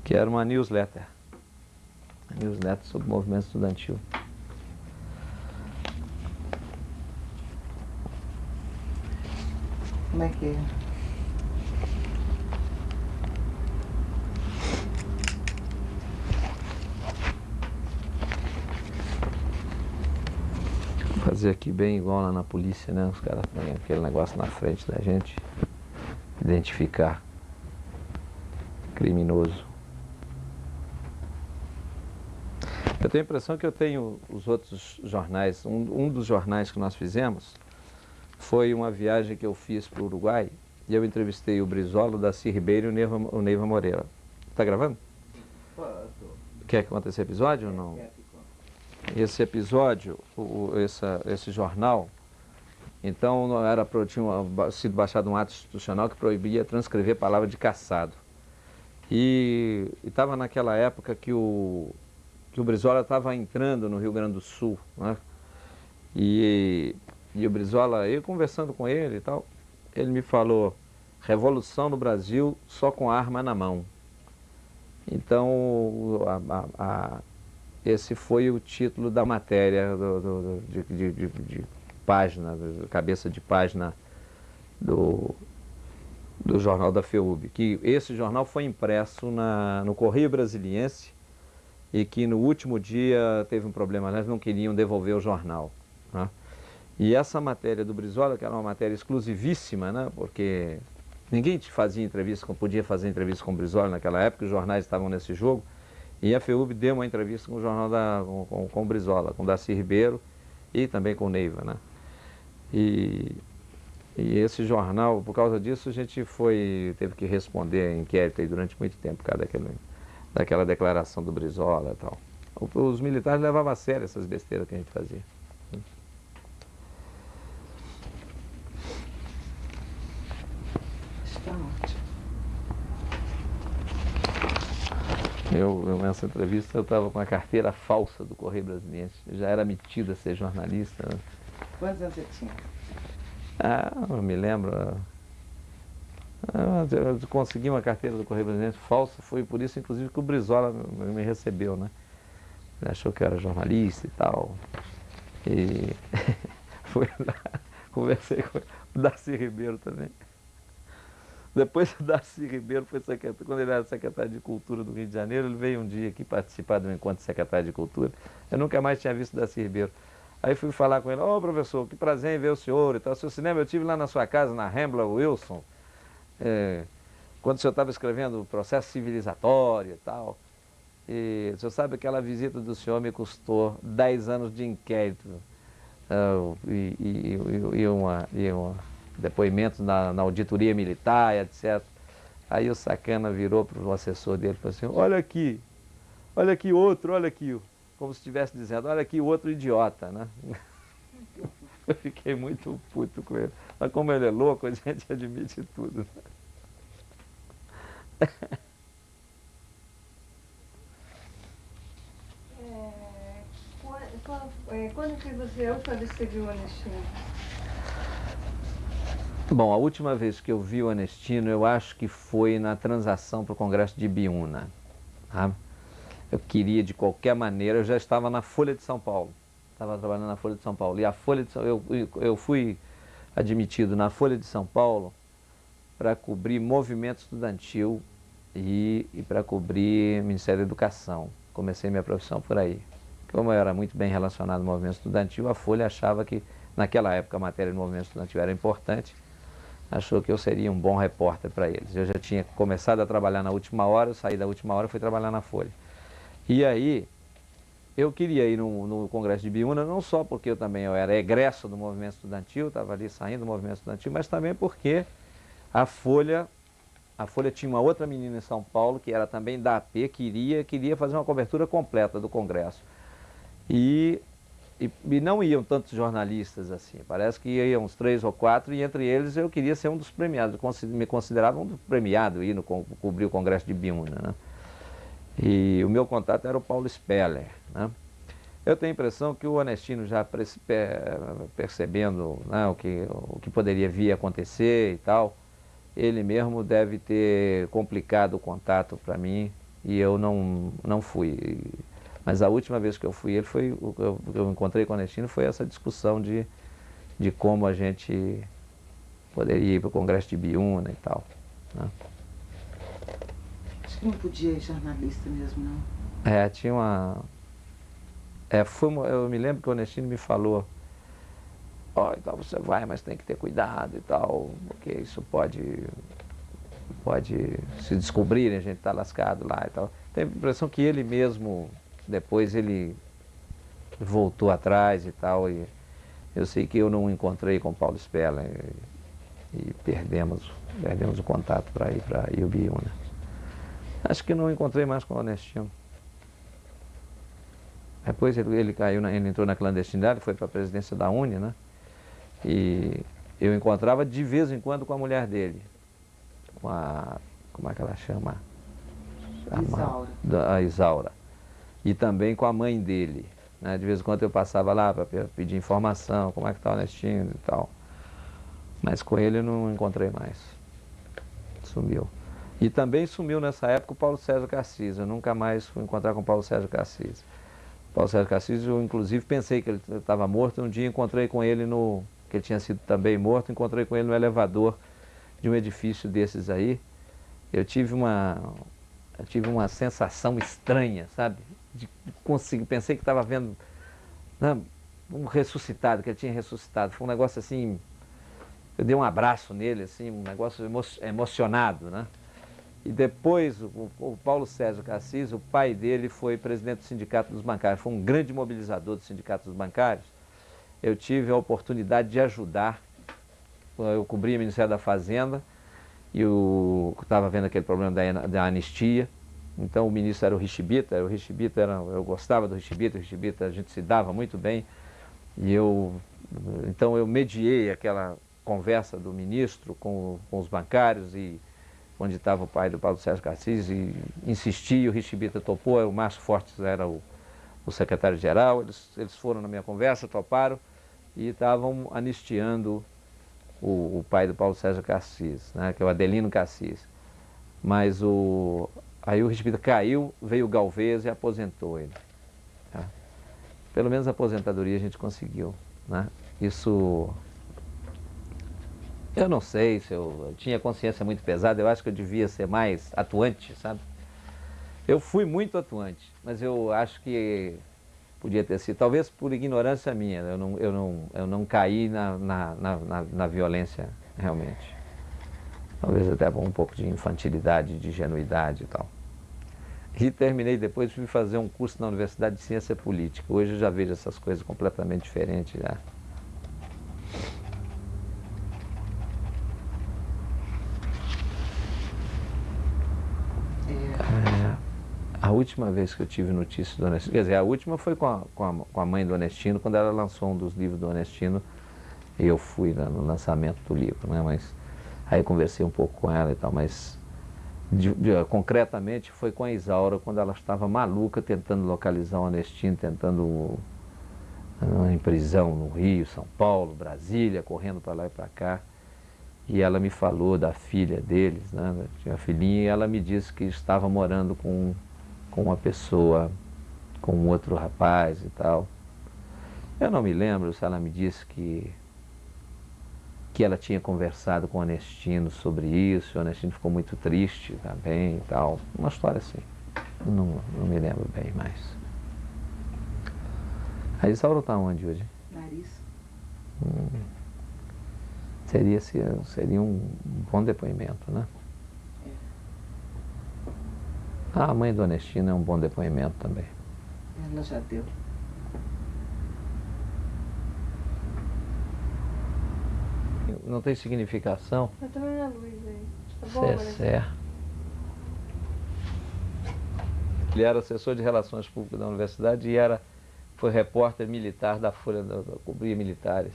Que era uma newsletter. Uma newsletter sobre o movimento estudantil. Como é que é? Fazer aqui bem igual lá na polícia, né? Os caras põem aquele negócio na frente da gente. Identificar criminoso. Eu tenho a impressão que eu tenho os outros jornais. Um dos jornais que nós fizemos foi uma viagem que eu fiz para o Uruguai e eu entrevistei o Brizola, o Darcy Ribeiro e o Neiva Moreira. Tá gravando? Quer que conte esse episódio ou não? Esse episódio, esse jornal, então tinha sido baixado um ato institucional que proibia transcrever palavra de caçado. E estava naquela época que o Brizola estava entrando no Rio Grande do Sul, né? E o Brizola, eu conversando com ele e tal, ele me falou: revolução no Brasil só com arma na mão. Então, esse foi o título da matéria de página, cabeça de página do jornal da FEUB, que esse jornal foi impresso no Correio Brasiliense e que no último dia teve um problema, eles não queriam devolver o jornal, né? E essa matéria do Brizola, que era uma matéria exclusivíssima, né? Porque ninguém podia fazer entrevista com o Brizola naquela época, os jornais estavam nesse jogo, e a FEUB deu uma entrevista com o jornal com o Brizola, com o Darcy Ribeiro e também com o Neiva, né? E E esse jornal, por causa disso, a gente teve que responder a inquérito aí durante muito tempo, por causa daquela declaração do Brizola e tal. Os militares levavam a sério essas besteiras que a gente fazia. Está ótimo. Nessa entrevista, eu estava com a carteira falsa do Correio Brasiliense. Eu já era metido a ser jornalista, né? Quantos anos você tinha? Eu me lembro. Eu consegui uma carteira do Correio Brasiliense falsa, foi por isso, inclusive, que o Brizola me recebeu, né? Ele achou que eu era jornalista e tal. E fui lá, conversei com o Darcy Ribeiro também. Depois o Darcy Ribeiro foi secretário, quando ele era secretário de Cultura do Rio de Janeiro, ele veio um dia aqui participar do encontro de secretário de Cultura. Eu nunca mais tinha visto o Darcy Ribeiro. Aí fui falar com ele: ô professor, que prazer em ver o senhor e tal. Seu cinema eu tive lá na sua casa, na Rambla Wilson, quando o senhor estava escrevendo o Processo Civilizatório e tal. E o senhor sabe que aquela visita do senhor me custou 10 anos de inquérito depoimentos na auditoria militar, etc. Aí o sacana virou para o assessor dele e falou assim: olha aqui outro, olha aqui, como se estivesse dizendo, olha aqui outro idiota, né? Eu fiquei muito puto com ele. Mas como ele é louco, a gente admite tudo. Quando que você a última vez que você viu o Anestino? Bom, a última vez que eu vi o Anestino, eu acho que foi na transação para o Congresso de Ibiúna. Tá? Eu queria, de qualquer maneira, eu já estava na Folha de São Paulo. Estava trabalhando na Folha de São Paulo. E a Folha de São eu fui admitido na Folha de São Paulo para cobrir movimento estudantil e para cobrir Ministério da Educação. Comecei minha profissão por aí. Como eu era muito bem relacionado ao movimento estudantil, a Folha achava que, naquela época, a matéria do movimento estudantil era importante, achou que eu seria um bom repórter para eles. Eu já tinha começado a trabalhar na última hora, eu saí da última hora e fui trabalhar na Folha. E aí, eu queria ir no Congresso de Ibiúna, não só porque eu era egresso do movimento estudantil, estava ali saindo do movimento estudantil, mas também porque a Folha tinha uma outra menina em São Paulo, que era também da AP, queria fazer uma cobertura completa do Congresso. E não iam tantos jornalistas assim, parece que iam uns 3 ou 4, e entre eles eu queria ser um dos premiados, me considerava um dos premiados ir cobrir o Congresso de Ibiúna, né? E o meu contato era o Paulo Speller, né? Eu tenho a impressão que o Anestino, já percebendo, né, o que poderia vir a acontecer e tal, ele mesmo deve ter complicado o contato para mim e eu não fui. Mas a última vez que eu fui, eu encontrei com o Anestino, foi essa discussão de como a gente poderia ir para o Congresso de Ibiúna e tal, né? Acho que não podia ir jornalista mesmo, não. Tinha uma... eu me lembro que o Anestino me falou: então você vai, mas tem que ter cuidado e tal, porque isso pode se descobrir, a gente está lascado lá e tal. Tenho a impressão que ele mesmo, depois ele voltou atrás e tal, e eu sei que eu não encontrei com o Paulo Speller e perdemos o contato para ir para Ibiúna. Acho que não encontrei mais com o Anestino. Depois ele entrou na clandestinidade, foi para a presidência da UNE, né? E eu encontrava de vez em quando com a mulher dele, como é que ela chama? Isaura. A Isaura. E também com a mãe dele, né? De vez em quando eu passava lá para pedir informação, como é que está o Anestino e tal. Mas com ele eu não encontrei mais. Sumiu. E também sumiu nessa época o Paulo César Cassis. Eu nunca mais fui encontrar com o Paulo César Cassis. Paulo César Cassis, eu inclusive pensei que ele estava morto. Um dia encontrei com ele que ele tinha sido também morto, encontrei com ele no elevador de um edifício desses aí. Eu tive uma sensação estranha, sabe? Pensei que estava vendo, né, um ressuscitado, que ele tinha ressuscitado. Foi um negócio assim, eu dei um abraço nele, assim, um negócio emocionado, né? E depois, o Paulo César Cassis, o pai dele foi presidente do Sindicato dos Bancários, foi um grande mobilizador do Sindicato dos Bancários. Eu tive a oportunidade de ajudar eu cobria o Ministério da Fazenda e eu estava vendo aquele problema da anistia. Então o ministro era o Richibita, eu gostava do Richibita, a gente se dava muito bem. Então eu mediei aquela conversa do ministro com os bancários, e onde estava o pai do Paulo Sérgio Cassis, e insisti, o Richibita topou, o Márcio Fortes era o secretário-geral, eles foram na minha conversa, toparam, e estavam anistiando o pai do Paulo Sérgio Cassis, né, que é o Adelino Cassis. Mas aí o Richibita caiu, veio o Galvez e aposentou ele. Tá? Pelo menos a aposentadoria a gente conseguiu, né? Isso, eu não sei se eu tinha consciência muito pesada, eu acho que eu devia ser mais atuante, sabe? Eu fui muito atuante, mas eu acho que podia ter sido, talvez por ignorância minha, eu não caí na violência realmente. Talvez até por um pouco de infantilidade, de ingenuidade e tal. E terminei depois, fui fazer um curso na Universidade de Ciência Política. Hoje eu já vejo essas coisas completamente diferentes já. A última vez que eu tive notícia do Onestino, quer dizer, a última foi com a mãe do Onestino, quando ela lançou um dos livros do Onestino, e eu fui no lançamento do livro, né? Mas aí eu conversei um pouco com ela e tal, mas concretamente foi com a Isaura, quando ela estava maluca tentando localizar o Onestino, tentando em prisão no Rio, São Paulo, Brasília, correndo para lá e para cá. E ela me falou da filha deles, né? Tinha uma filhinha, e ela me disse que estava morando com uma pessoa, com um outro rapaz e tal. Eu não me lembro se ela me disse que ela tinha conversado com o Onestino sobre isso, o Onestino ficou muito triste também e tal. Uma história assim, não me lembro bem mais. A Isaura está onde hoje? Nariz. Seria um bom depoimento, né? A mãe do Onestino é um bom depoimento também. Ela já deu. Não tem significação? Eu também na luz aí. Tá bom, Vanessa? Cessé. Ele era assessor de relações públicas da universidade e foi repórter militar da Folha, cobria militares.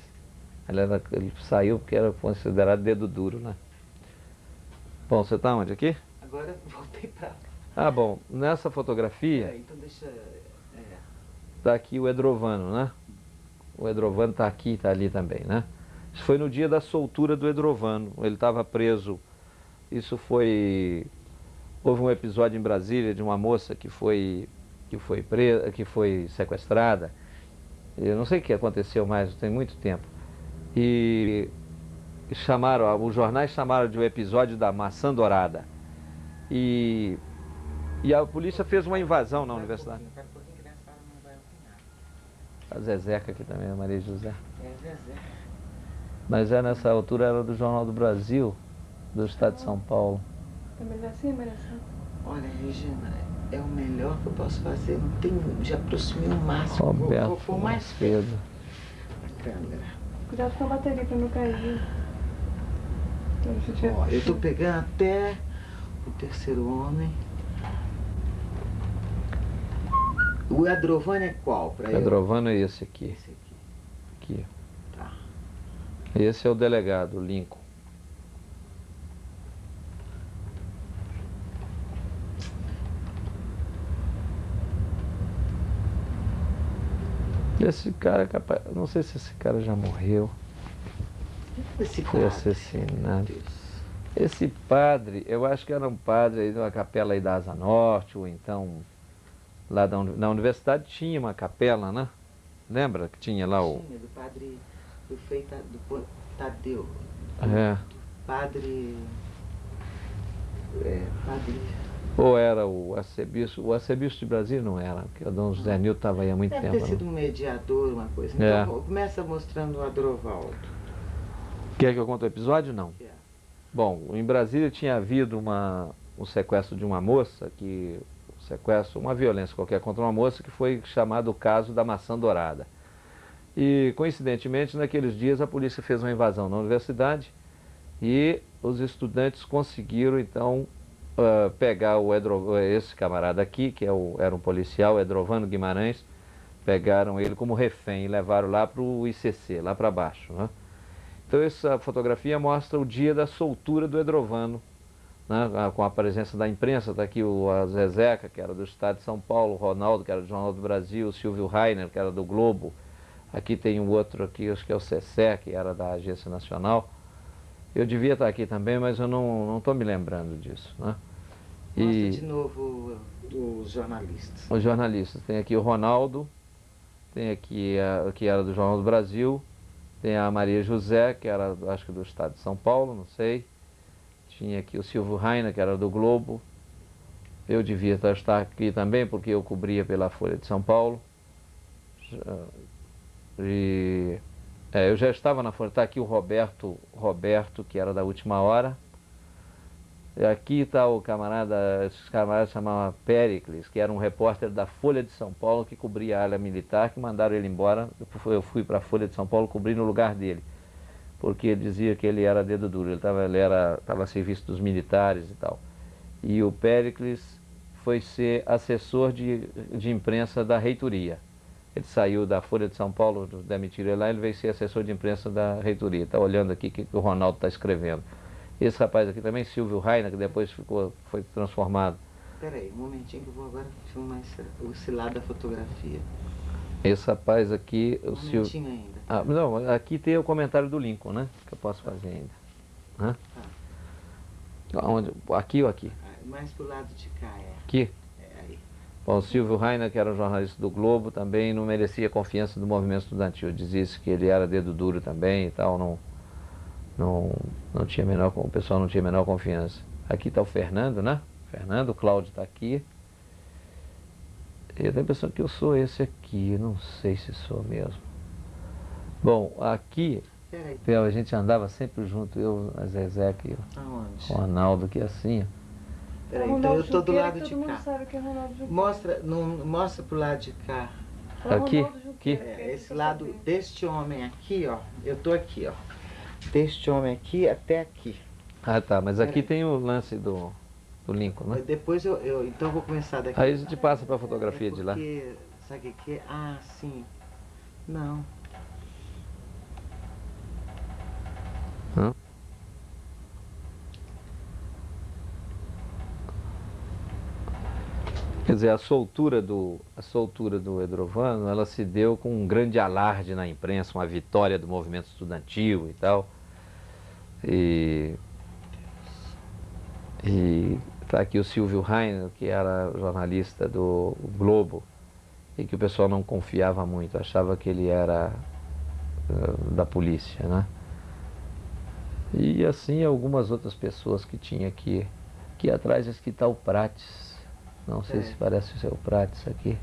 Ele saiu porque era considerado dedo duro, né? Bom, você está onde? Aqui? Agora voltei para... Ah, bom, nessa fotografia então deixa... está aqui o Edrovano, né? O Edrovano está aqui, está ali também, né? Isso foi no dia da soltura do Edrovano. Ele estava preso. Houve um episódio em Brasília de uma moça que foi presa, que foi sequestrada. Eu não sei o que aconteceu mais, tem muito tempo. E os jornais chamaram de um episódio da maçã dourada. E a polícia fez uma invasão na universidade. A Zezeca aqui também, a Maria José. É, Zezé. Mas nessa altura era do Jornal do Brasil, do estado de São Paulo. Tá melhor assim, Vanessa? Olha, Regina, é o melhor que eu posso fazer. Não tem, já aproximei o máximo. Roberto Vou pôr mais perto Macedo. da câmera. Cuidado com a bateria pra não cair, viu? Então, se tiver... Ó, eu tô pegando até o terceiro homem. O Edrovano é qual para O eu? Edrovano é esse aqui. Esse aqui. Aqui. Tá. Esse é o delegado, o Lincoln. Esse cara, capaz, não sei se esse cara já morreu, Esse foi padre. assassinado. Deus. Esse padre, eu acho que era um padre aí de uma capela aí da Asa Norte, ou então lá na universidade tinha uma capela, né? Lembra que tinha lá o... Tinha, do padre, do feita, do Tadeu. É. Padre... padre... Ou era o arcebispo de Brasília não era, porque o Dom José Nilton estava aí há muito Deve tempo. ter sido um mediador, uma coisa. É. Então, começa mostrando o Adrovaldo. Quer que eu conte o episódio? Não. Que é. Bom, em Brasília tinha havido um sequestro de uma moça, uma violência qualquer contra uma moça, que foi chamado o caso da maçã dourada. E, coincidentemente, naqueles dias a polícia fez uma invasão na universidade e os estudantes conseguiram, então, pegar esse camarada aqui, que era um policial, Edrovano Guimarães, pegaram ele como refém e levaram lá para o ICC, lá para baixo, né? Então essa fotografia mostra o dia da soltura do Edrovano, né? Com a presença da imprensa. Está aqui o Zezeca, que era do Estado de São Paulo, o Ronaldo, que era do Jornal do Brasil, o Silvio Rainer, que era do Globo. Aqui tem um outro aqui, acho que é o Cessé, que era da Agência Nacional. Eu devia estar aqui também, mas eu não estou me lembrando disso, né? Mostra de novo os jornalistas. Os jornalistas. Tem aqui o Ronaldo, tem aqui que era do Jornal do Brasil, tem a Maria José, que era, acho que do Estado de São Paulo, não sei. Tinha aqui o Silvio Rainer, que era do Globo. Eu devia estar aqui também, porque eu cobria pela Folha de São Paulo. Eu já estava na Folha. Está aqui o Roberto, que era da Última Hora. E aqui está o camarada, esse camarada chamava Péricles, que era um repórter da Folha de São Paulo, que cobria a área militar, que mandaram ele embora. Eu fui para a Folha de São Paulo cobrir no lugar dele, porque ele dizia que ele era dedo duro, ele estava a serviço dos militares e tal. E o Péricles foi ser assessor de imprensa da reitoria. Ele saiu da Folha de São Paulo, demitiram ele lá, ele veio ser assessor de imprensa da reitoria. Está olhando aqui o que o Ronaldo está escrevendo. Esse rapaz aqui também, Silvio Rainer, que depois foi transformado. Espera aí, um momentinho que eu vou agora filmar esse lado da fotografia. Esse rapaz aqui, Um o Silvio... momentinho ainda. Não, aqui tem o comentário do Lincoln, né? Que eu posso fazer ainda. Hã? Onde? Aqui ou aqui? Mais pro lado de cá, Aqui? É aí. Bom, o Silvio Rainer, que era um jornalista do Globo, também não merecia confiança do movimento estudantil. Dizia-se que ele era dedo duro também e tal, não tinha o pessoal não tinha a menor confiança. Aqui está o Fernando, né? O Cláudio está aqui. Eu tenho a impressão que eu sou esse aqui, não sei se sou mesmo. Bom, aqui, a gente andava sempre junto, eu, a Zezé e o Ronaldo, que assim, ó. Peraí, então eu tô do lado de todo mundo cá. sabe que é Ronaldo Junqueira. Mostra pro lado de cá. É o Aqui, Ronaldo Junqueira, aqui. que ele Esse fica lado sabendo. deste homem aqui, ó. Eu tô aqui, ó. Deste homem aqui até aqui. Ah, tá, mas aqui Peraí. tem o lance do Lincoln, né? Depois então eu vou começar daqui. Aí a gente passa para a fotografia de lá. Porque, sabe o que é? Ah, sim. Não. Hã? Quer dizer, a soltura do Edrovano, ela se deu com um grande alarde na imprensa, uma vitória do movimento estudantil e tal. E está aqui o Silvio Rainer, que era jornalista do Globo, e que o pessoal não confiava muito, achava que ele era da polícia, né? E assim algumas outras pessoas que tinha aqui. Aqui atrás esse que está o Prates. Não sei se parece ser o Prates aqui.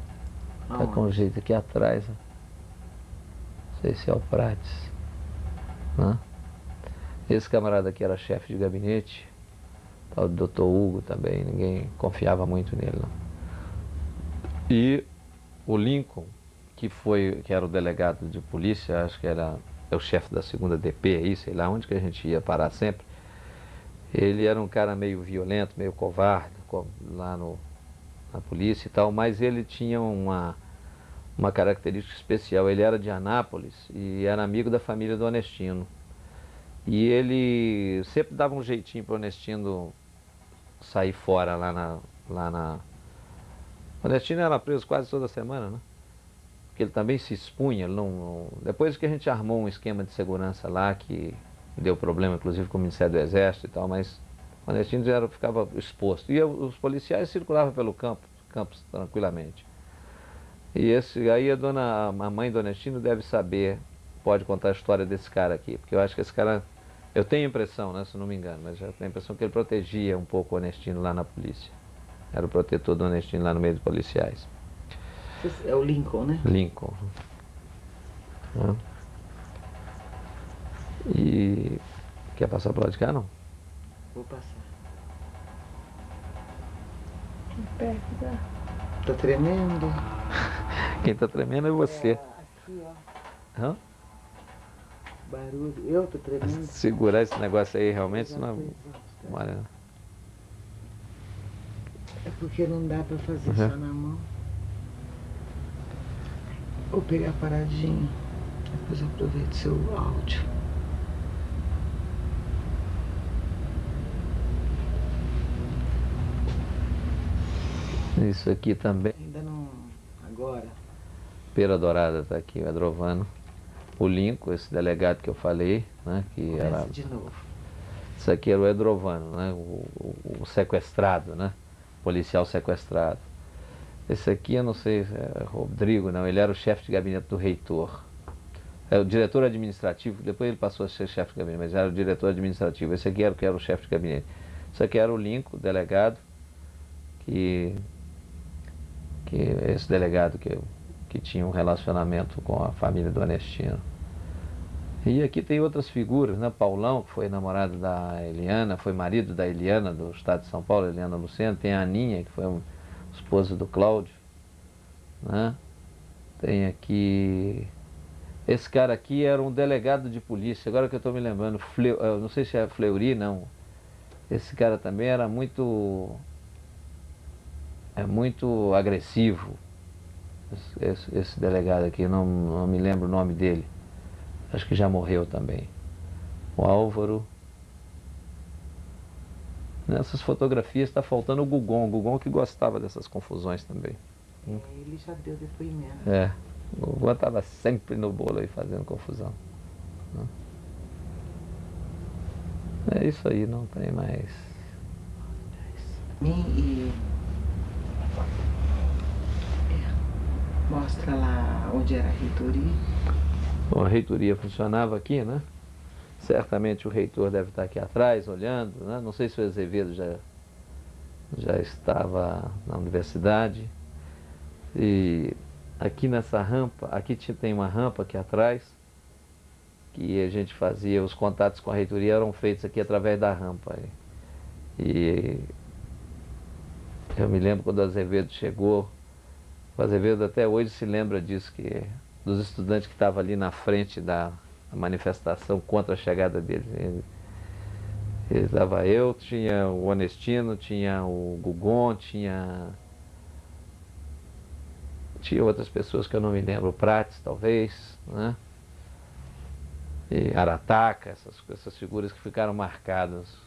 Está com jeito aqui atrás. Ó. Não sei se é o Prates. Né? Esse camarada aqui era chefe de gabinete. O Dr. Hugo também, ninguém confiava muito nele. Não. E o Lincoln, que era o delegado de polícia, acho que é o chefe da 2ª DP aí, sei lá onde que a gente ia parar sempre. Ele era um cara meio violento, meio covarde, lá na polícia e tal, mas ele tinha uma característica especial. Ele era de Anápolis e era amigo da família do Onestino. E ele sempre dava um jeitinho para o Onestino sair fora O Onestino era preso quase toda semana, né? Porque ele também se expunha. Depois que a gente armou um esquema de segurança lá, que deu problema, inclusive, com o Ministério do Exército e tal, mas o Onestino ficava exposto. E os policiais circulavam pelo campus tranquilamente. E aí a mãe do Onestino deve saber, pode contar a história desse cara aqui, porque eu acho que esse cara, eu tenho a impressão, né, se não me engano, mas eu tenho a impressão que ele protegia um pouco o Onestino lá na polícia. Era o protetor do Onestino lá no meio dos policiais. É o Lincoln, né? Lincoln. E quer passar pro lado de cá, não? Vou passar. Perto da... Tá tremendo? Quem tá tremendo é você. Aqui, ó. Hã? Barulho. Eu tô tremendo. Segurar esse negócio aí realmente Já não tô é. exausta. Olha, É porque não dá pra fazer Uhum. só na mão. Vou pegar paradinho. Depois eu aproveito seu áudio. isso aqui também. Ainda não. Agora. Pera Dourada está aqui, o Edrovano. O Lincoln, esse delegado que eu falei, né? Que era. Começa de novo. Isso aqui era o Edrovano, né? O sequestrado, né? Policial sequestrado. Esse aqui, eu não sei, é Rodrigo, não, ele era o chefe de gabinete do reitor. É o diretor administrativo, depois ele passou a ser chefe de gabinete, mas era o diretor administrativo. Esse aqui era o que era o chefe de gabinete. Isso aqui era o Lincoln, o delegado, que esse delegado que tinha um relacionamento com a família do Ernestino. E aqui tem outras figuras, né? Paulão, que foi namorado da Eliana, foi marido da Eliana do estado de São Paulo, Eliana Lucena. Tem a Aninha, que foi esposa do Cláudio, né? Tem aqui... Esse cara aqui era um delegado de polícia, agora que eu estou me lembrando, não sei se é Fleury, não. Esse cara também era muito agressivo, esse delegado aqui, não me lembro o nome dele. Acho que já morreu também. O Álvaro. Nessas fotografias está faltando o Gugon que gostava dessas confusões também. Ele já deu depoimento. É, o Gugon estava sempre no bolo aí fazendo confusão. É isso aí, não tem mais. E mostra lá onde era a reitoria. Bom, a reitoria funcionava aqui, né? Certamente o reitor deve estar aqui atrás, olhando, né? Não sei se o Azevedo já estava na universidade. E aqui nessa rampa, aqui tem uma rampa aqui atrás, que a gente fazia, os contatos com a reitoria eram feitos aqui através da rampa. E eu me lembro quando o Azevedo chegou, o Azevedo até hoje se lembra disso, dos estudantes que estavam ali na frente da manifestação contra a chegada dele. Estava eu, tinha o Ernestino, tinha o Gugon, tinha outras pessoas que eu não me lembro, o Prates talvez, né? E Arataca, essas figuras que ficaram marcadas.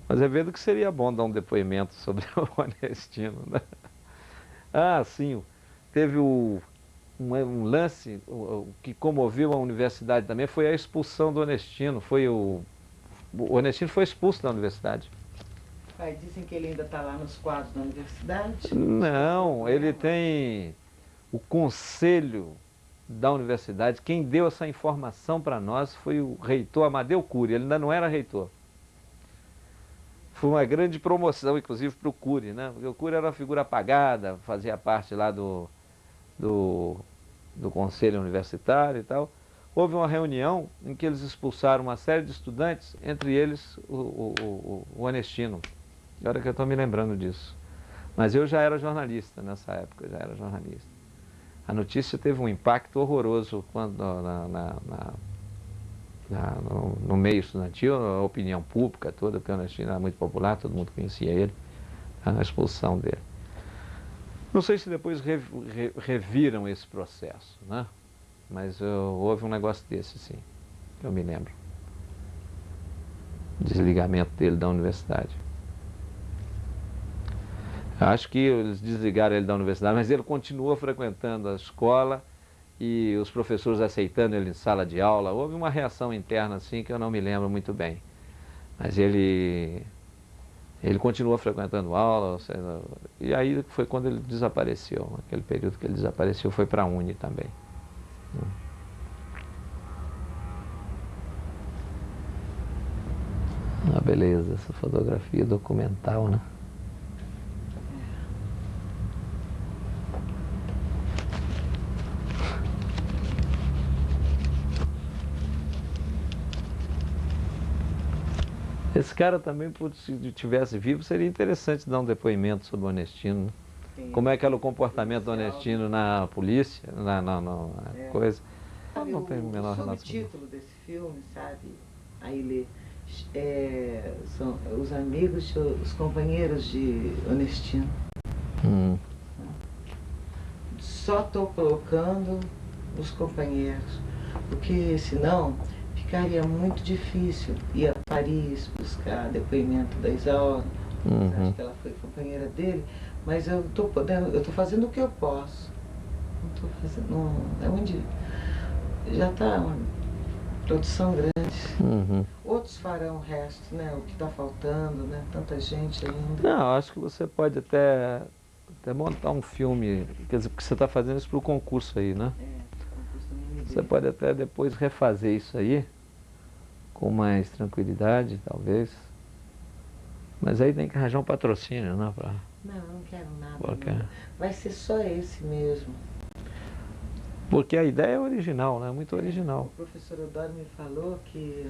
Mas é vendo que seria bom dar um depoimento sobre o Ernestino, né? Ah, sim, teve um lance que comoveu a universidade também, foi a expulsão do Ernestino. O Ernestino foi expulso da universidade. Dizem que ele ainda está lá nos quadros da universidade. Não, ele tem o conselho da universidade. Quem deu essa informação para nós foi o reitor Amadeu Cury, ele ainda não era reitor. Foi uma grande promoção, inclusive, para o Cury, né? Porque o Cury era uma figura apagada, fazia parte lá do conselho universitário e tal. Houve uma reunião em que eles expulsaram uma série de estudantes, entre eles o Ernestino. Agora que eu estou me lembrando disso. Mas eu já era jornalista nessa época, eu já era jornalista. A notícia teve um impacto horroroso no meio estudantil, na opinião pública toda, porque o Ernestino era muito popular, todo mundo conhecia ele, a expulsão dele. Não sei se depois reviram esse processo, né? Mas houve um negócio desse, sim, que eu me lembro. Desligamento dele da universidade. Acho que eles desligaram ele da universidade, mas ele continua frequentando a escola e os professores aceitando ele em sala de aula. Houve uma reação interna, assim, que eu não me lembro muito bem. Mas ele continua frequentando aula, e aí foi quando ele desapareceu. Aquele período que ele desapareceu foi para a Uni também. Ah, beleza, essa fotografia documental, né? Esse cara também, se tivesse vivo, seria interessante dar um depoimento sobre o Ernestino. como é que era o comportamento do Ernestino na polícia, na coisa. Sabe, Não tem a menor o relação. subtítulo desse filme, sabe, aí lê, são os amigos, os companheiros de Ernestino. Só estou colocando os companheiros, porque senão ficaria muito difícil ir a Paris buscar depoimento da Isaura. Acho que ela foi companheira dele, mas eu estou fazendo o que eu posso. Não estou fazendo, não, é onde já está uma produção grande. Outros farão o resto, né? O que está faltando, né? Tanta gente ainda. Não, acho que você pode até montar um filme, quer dizer, porque você está fazendo isso para o concurso aí, né? Concurso do MNB. Você pode até depois refazer isso aí, com mais tranquilidade, talvez. Mas aí tem que arranjar um patrocínio, né? Não, eu não quero nada. Porque... não. Vai ser só esse mesmo. Porque a ideia é original, né? Muito original. O professor Odoro me falou que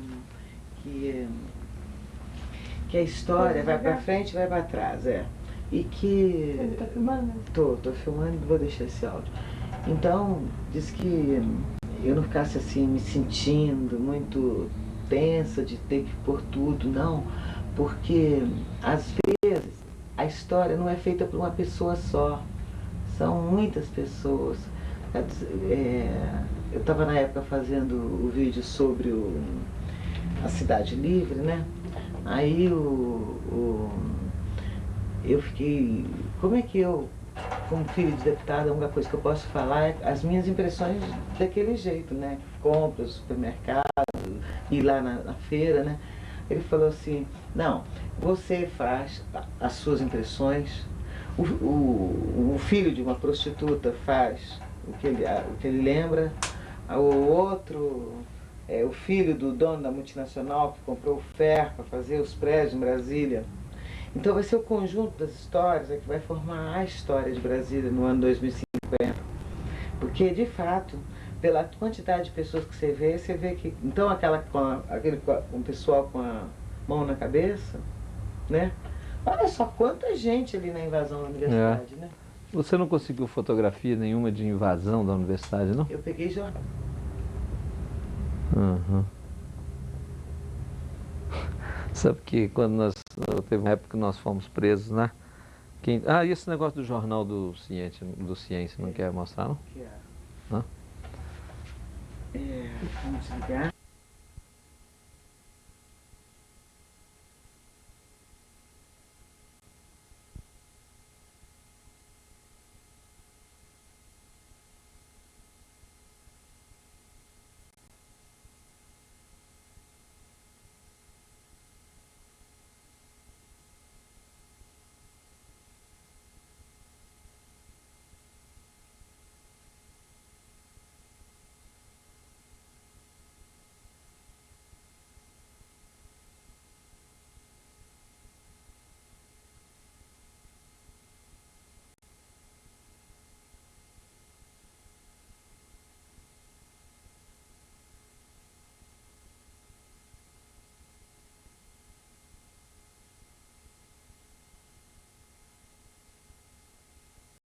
a história vai para frente e vai para trás, E que... Ele tá filmando? Tô filmando e vou deixar esse áudio. Então, diz que eu não ficasse assim me sentindo muito tensa de ter que pôr tudo, não. Porque, às vezes, a história não é feita por uma pessoa só. São muitas pessoas. Eu estava na época fazendo o vídeo sobre a Cidade Livre, né? Aí eu fiquei... Como é que eu, como filho de deputada, a única coisa que eu posso falar é as minhas impressões daquele jeito, né? Compras, supermercado, ir lá na feira, né? Ele falou assim, não, você faz as suas impressões, o filho de uma prostituta faz o que ele lembra, o outro é o filho do dono da multinacional que comprou o ferro para fazer os prédios em Brasília. Então vai ser o conjunto das histórias que vai formar a história de Brasília no ano 2050. Porque, de fato, pela quantidade de pessoas que você vê que... Então um pessoal com a mão na cabeça, né? Olha só quanta gente ali na invasão da universidade, né? Você não conseguiu fotografia nenhuma de invasão da universidade, não? Eu peguei jornal. Sabe que quando teve uma época que nós fomos presos, né? E esse negócio do jornal do Ciência, não quer mostrar, não? Que Hã? vamos desligar.